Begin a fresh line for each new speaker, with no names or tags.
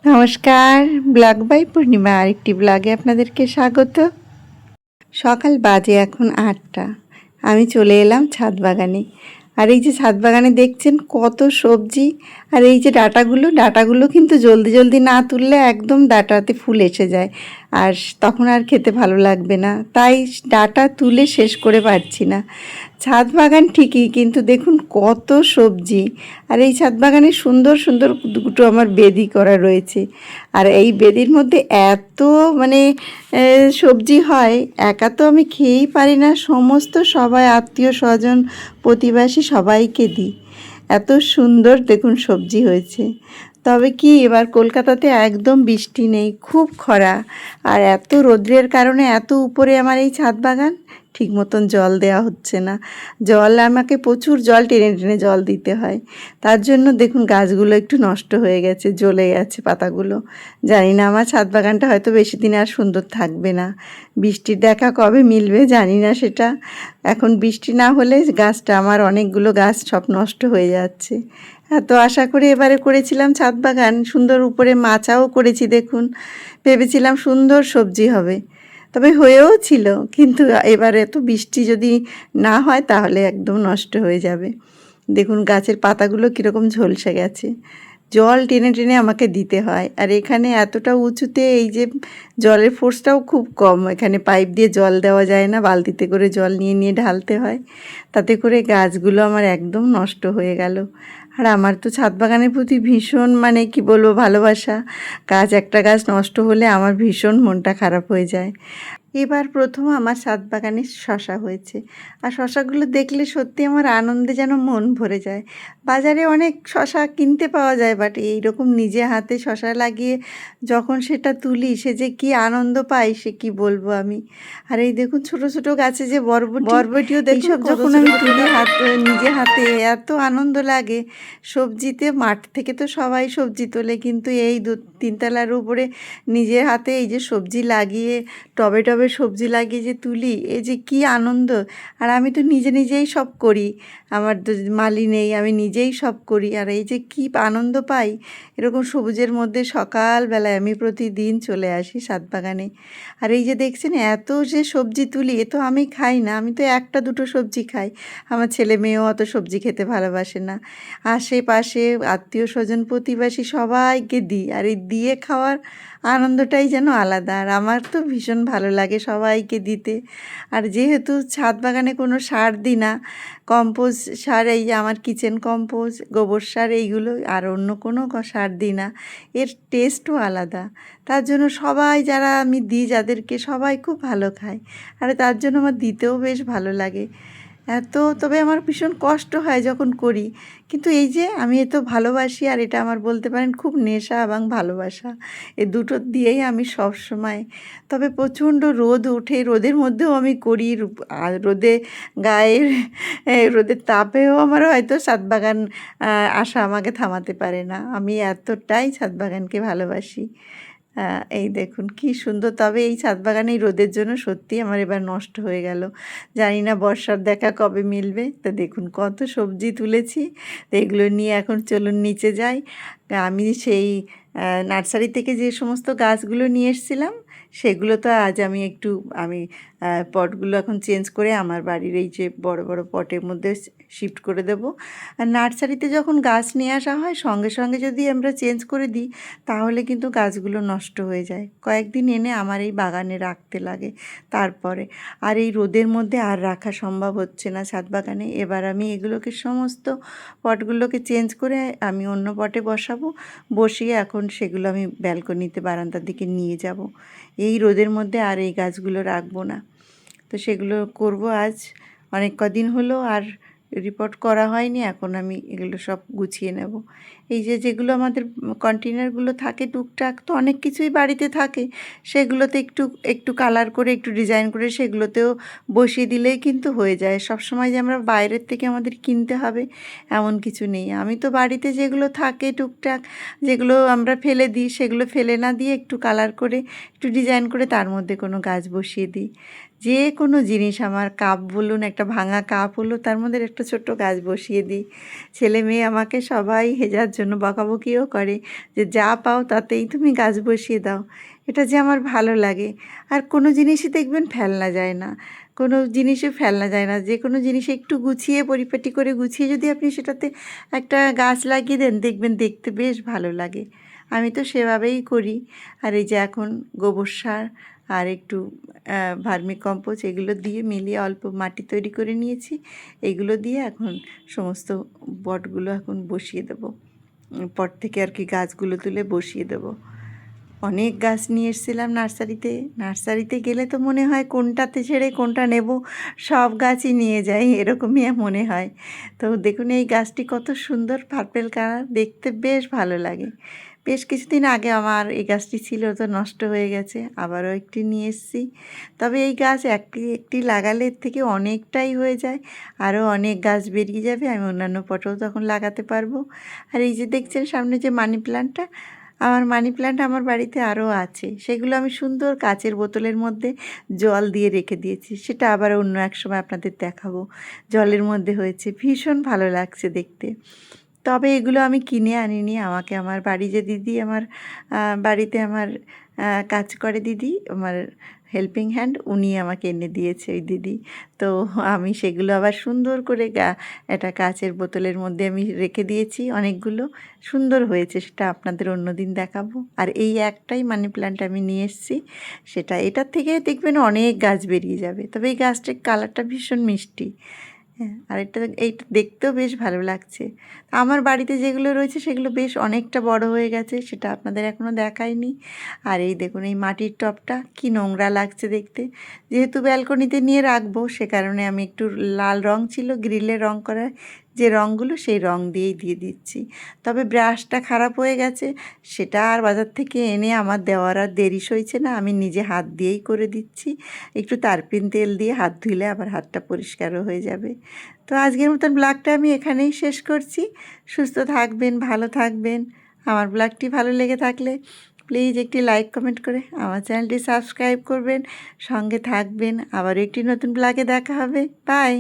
নমস্কার, blog by পূর্ণিমা আরেকটি ব্লগে আপনাদেরকে স্বাগত। সকাল বাজে এখন 8টা। আমি চলে এলাম ছাদ বাগানে। আর এই যে ছাদ বাগানে দেখছেন কত সবজি। আর এই যে ডাঁটাগুলো কিন্তু জলদি জলদি না তুললে একদম ডাঁটাতে ফুল এসে যায়, আর তখন আর খেতে ভালো লাগবে না, তাই ডাঁটা তুলে শেষ করে পারছি না। ছাদ বাগান ঠিকই, কিন্তু দেখুন কত সবজি। আর এই ছাদ বাগানে সুন্দর সুন্দর দুটো আমার বেদি করা রয়েছে। আর এই বেদির মধ্যে এত মানে সবজি হয়, একা তো আমি খেয়েই পারি না, সমস্ত সবাই আত্মীয় স্বজন প্রতিবেশী সবাইকে দিই। এত সুন্দর দেখুন সবজি হয়েছে। তবে কি এবার কলকাতাতে একদম বৃষ্টি নেই, খুব খরা। আর এত রৌদ্রের কারণে এত উপরে আমার এই ছাদ বাগান, ঠিক মতন জল দেওয়া হচ্ছে না। আমাকে প্রচুর জল টেনে টেনে জল দিতে হয়। তার জন্য দেখুন গাছগুলো একটু নষ্ট হয়ে গেছে, জ্বলে গেছে পাতাগুলো। জানি না আমার ছাদ বাগানটা হয়তো বেশি দিন আর সুন্দর থাকবে না। বৃষ্টির দেখা কবে মিলবে জানি না সেটা। এখন বৃষ্টি না হলে গাছটা আমার অনেকগুলো গাছ সব নষ্ট হয়ে যাচ্ছে। এত আশা করে এবারে করেছিলাম ছাদ বাগান, সুন্দর উপরে মাচাও করেছি দেখুন। ভেবেছিলাম সুন্দর সবজি হবে, তবে হয়েও ছিল, কিন্তু এবারে এত বৃষ্টি যদি না হয় তাহলে একদম নষ্ট হয়ে যাবে। দেখুন গাছের পাতাগুলো কীরকম ঝলসে গেছে, জল টেনে টেনে আমাকে দিতে হয়। আর এখানে এতটা উঁচুতে এই যে জলের ফোর্সটাও খুব কম, এখানে পাইপ দিয়ে জল দেওয়া যায় না, বালতিতে করে জল নিয়ে নিয়ে ঢালতে হয়। তাতে করে গাছগুলো আমার একদম নষ্ট হয়ে গেল। আর আমার তো ছাদ বাগানের প্রতি ভীষণ মানে কি বলবো ভালোবাসা। একটা গাছ নষ্ট হলে আমার ভীষণ মনটা খারাপ হয়ে যায়। এবার প্রথম আমার ছাদ বাগানে শশা হয়েছে। আর শশাগুলো দেখলে সত্যি আমার আনন্দে যেন মন ভরে যায়। বাজারে অনেক শশা কিনতে পাওয়া যায়, বাট এইরকম নিজে হাতে শশা লাগিয়ে যখন সেটা তুলি, সে যে কি আনন্দ পাই সে কি বলবো আমি। আর এই দেখুন ছোট ছোট গাছে যে বরবটিও এইসব যখন আমি তুলি নিজে হাতে, এত আনন্দ লাগে। সবজিতে মাঠ থেকে তো সবাই সবজি তোলে, কিন্তু এই 2-3 তলার উপরে নিজের হাতে এই যে সবজি লাগিয়ে টবে টবে সবজি লাগিয়ে যে তুলি, এই যে কি আনন্দ। আর আমি তো নিজেই সব করি, আমার তো মালি নেই, আমি নিজেই সব করি। আর এই যে কি আনন্দ পাই এরকম সবুজের মধ্যে। সকালবেলায় আমি প্রতিদিন চলে আসি ছাদ বাগানে। আর এই যে দেখছেন এত যে সবজি তুলি, এ তো আমি খাই না, আমি তো 1-2 সবজি খাই। আমার ছেলে মেয়েও অত সবজি খেতে ভালোবাসে না। আশেপাশে আত্মীয় স্বজন প্রতিবেশী সবাইকে দিই, আর এই দিয়ে খাওয়ার আনন্দটাই যেন আলাদা। আর আমার তো ভীষণ ভালো লাগে সবাইকে দিতে। আর যেহেতু ছাদ বাগানে কোনো সার দিই না, কম্পোস্ট সার, এই যে আমার কিচেন কম্পোস্ট, গোবর সার, এইগুলো, আর অন্য কোনো সার দিই না, এর টেস্টও আলাদা। তার জন্য সবাই যারা আমি দিই যাদেরকে, সবাই খুব ভালো খায়। আর তার জন্য আমার দিতেও বেশ ভালো লাগে। তবে আমার ভীষণ কষ্ট হয় যখন করি, কিন্তু এই যে আমি এত ভালোবাসি, আর এটা আমার বলতে পারেন খুব নেশা এবং ভালোবাসা, এই দুটো দিয়েই আমি সব সময়। তবে প্রচণ্ড রোদ ওঠে, রোদের মধ্যেও আমি করি। আর রোদের তাপেও আমার হয়তো ছাদ বাগান আসা আমাকে থামাতে পারে না। আমি এতটাই ছাদ বাগানকে ভালোবাসি। এই দেখুন কি সুন্দর। তবে এই ছাদ বাগানে এই রোদের জন্য সত্যি আমার এবার নষ্ট হয়ে গেল। জানি না বর্ষার দেখা কবে মিলবে। তো দেখুন কত সবজি তুলেছি, তো এগুলো নিয়ে এখন চলুন নিচে যাই। আমি সেই নার্সারি থেকে যে সমস্ত গাছগুলো নিয়ে এসেছিলাম, সেগুলো তো আজ আমি পটগুলো এখন চেঞ্জ করে আমার বাড়ির এই যে বড় বড় পটের মধ্যে শিফট করে দেব। আর নার্সারিতে যখন গাছ নিয়ে আসা হয়, সঙ্গে সঙ্গে যদি আমরা চেঞ্জ করে দিই, তাহলে কিন্তু গাছগুলো নষ্ট হয়ে যায়। কয়েকদিন এনে আমার এই বাগানে রাখতে লাগে তারপরে। আর এই রোদের মধ্যে আর রাখা সম্ভব হচ্ছে না ছাদ বাগানে। এবার আমি এগুলোকে সমস্ত পটগুলোকে চেঞ্জ করে আমি অন্য পটে বসিয়ে এখন সেগুলো আমি ব্যালকনিতে বারান্দার দিকে নিয়ে যাব। এই রোদের মধ্যে আর এই গাছগুলো রাখবো না। তো সেগুলো করব আজ। অনেক কদিন হলো আর রিপোর্ট করা হয়নি, এখন আমি এগুলো সব গুছিয়ে নেব। এই যে যেগুলো আমাদের কন্টেনারগুলো থাকে টুকটাক, তো অনেক কিছুই বাড়িতে থাকে, সেগুলোতে একটু একটু কালার করে একটু ডিজাইন করে সেগুলোতেও বসিয়ে দিলেই কিন্তু হয়ে যায়। সব সময় যে আমরা বাইরের থেকে আমাদের কিনতে হবে এমন কিছু নেই। আমি তো বাড়িতে যেগুলো থাকে টুকটাক, যেগুলো আমরা ফেলে দিই, সেগুলো ফেলে না দিয়ে একটু কালার করে একটু ডিজাইন করে তার মধ্যে কোনো গাছ বসিয়ে দিই। যে কোনো জিনিস, আমার কাপ বলুন, একটা ভাঙা কাপ হলো, তার মধ্যে একটা ছোট্ট গাছ বসিয়ে দিই। ছেলে মেয়ে আমাকে সবাই হেজাজ জন্য বকাবকিও করে যে যা পাও তাতেই তুমি গাছ বসিয়ে দাও। এটা যে আমার ভালো লাগে। আর কোনো জিনিসই দেখবেন ফেলনা যায় না, কোনো জিনিসই ফেলনা যায় না। যে কোনো জিনিস একটু গুছিয়ে পরিপাটি করে গুছিয়ে যদি আপনি সেটাতে একটা গাছ লাগিয়ে দেন, দেখবেন দেখতে বেশ ভালো লাগে। আমি তো সেভাবেই করি। আর এই যে এখন গোবর সার আর একটু ভার্মি কম্পোস্ট এগুলো দিয়ে মিলিয়ে অল্প মাটি তৈরি করে নিয়েছি। এগুলো দিয়ে এখন সমস্ত পটগুলো এখন বসিয়ে দেবো। পট থেকে আর কি গাছগুলো তুলে বসিয়ে দেবো। অনেক গাছ নিয়ে এসেছিলাম নার্সারিতে। নার্সারিতে গেলে তো মনে হয় কোনটাতে ছেড়ে কোনটা নেব, সব গাছই নিয়ে যাই, এরকমই মনে হয়। তো দেখুন এই গাছটি কত সুন্দর পার্পেল কালার, দেখতে বেশ ভালো লাগে। বেশ কিছুদিন আগে আমার এই গাছটি ছিল, তো নষ্ট হয়ে গেছে, আবারও একটি নিয়ে এসেছি। তবে এই গাছ একটি একটি লাগালে এর থেকে অনেকটাই হয়ে যায়, আরও অনেক গাছ বেরিয়ে যাবে, আমি অন্যান্য পটেও তখন লাগাতে পারবো। আর এই যে দেখছেন সামনে যে মানি প্ল্যান্টটা, আমার মানি প্ল্যান্ট আমার বাড়িতে আরও আছে। সেগুলো আমি সুন্দর কাচের বোতলের মধ্যে জল দিয়ে রেখে দিয়েছি, সেটা আবার অন্য এক সময় আপনাদের দেখাবো। জলের মধ্যে হয়েছে, ভীষণ ভালো লাগছে দেখতে। তবে এগুলো আমি কিনে আনিনি, আমাকে আমার বাড়ি যে দিদি আমার বাড়িতে আমার কাজ করে দিদি, আমার হেল্পিং হ্যান্ড, উনি আমাকে এনে দিয়েছে ওই দিদি। তো আমি সেগুলো আবার সুন্দর করে একটা কাচের বোতলের মধ্যে আমি রেখে দিয়েছি অনেকগুলো। সুন্দর হয়েছে, সেটা আপনাদের অন্য দিন দেখাবো। আর এই একটাই মানি প্ল্যান্ট আমি নিয়ে এসেছি, সেটা এটার থেকে দেখবেন অনেক গাছ বেরিয়ে যাবে। তবে এই গাছটির কালারটা ভীষণ মিষ্টি। হ্যাঁ, আর এইটা দেখতেও বেশ ভালো লাগছে। আমার বাড়িতে যেগুলো রয়েছে সেগুলো বেশ অনেকটা বড় হয়ে গেছে, সেটা আপনাদের এখনও দেখাইনি। আর এই দেখুন এই মাটির টবটা কি নোংরা লাগছে দেখতে। যেহেতু ব্যালকনিতে নিয়ে রাখবো, সে কারণে আমি একটু লাল রং ছিল গ্রিলে রং করা যে রঙগুলো, সেই রং দিয়েই দিয়ে দিচ্ছি। তবে ব্রাশটা খারাপ হয়ে গেছে, সেটা আর বাজার থেকে এনে আমার দেওয়ার আর দেরি সইছে না, আমি নিজে হাত দিয়েই করে দিচ্ছি। একটু তারপিন তেল দিয়ে হাত ধুলে আবার হাতটা পরিষ্কারও হয়ে যাবে। তো আজকের মতন ব্লগটা আমি এখানেই শেষ করছি। সুস্থ থাকবেন, ভালো থাকবেন। আমার ব্লগটি ভালো লেগে থাকলে প্লিজ একটি লাইক কমেন্ট করে আমার চ্যানেলটি সাবস্ক্রাইব করবেন, সঙ্গে থাকবেন। আবার একটি নতুন ব্লগে দেখা হবে। বাই।